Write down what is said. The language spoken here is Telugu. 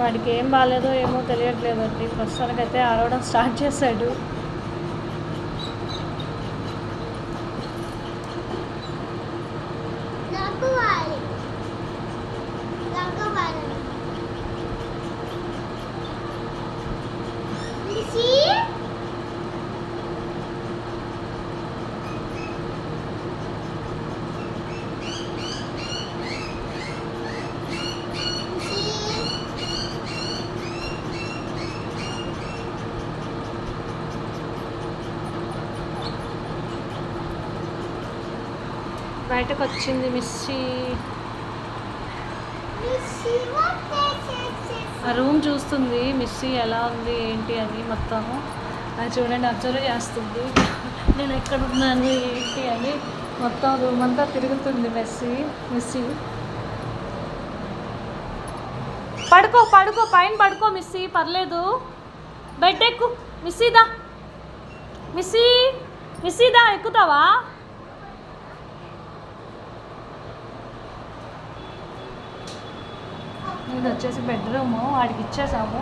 వాడికి ఏం బాగాలేదో ఏమో తెలియట్లేదండి. ప్రస్తుతానికైతే ఆడవడం స్టార్ట్ చేశాడు. బయటకు వచ్చింది మిస్సీ. ఆ రూమ్ చూస్తుంది మిస్సీ ఎలా ఉంది ఏంటి అని మొత్తం. అది చూడండి, అబ్జర్వ్ చేస్తుంది నేను ఎక్కడున్నాను ఏంటి అని. మొత్తం రూమ్ అంతా తిరుగుతుంది మిస్సీ. పడుకో పడుకో, పైన పడుకో మిస్సీ, పర్లేదు. బెడ్ ఎక్కు మిస్సీదా. మిస్సీదా ఎక్కుతావా? ఇది వచ్చేసి బెడ్రూము, వాడికి ఇచ్చేసాము.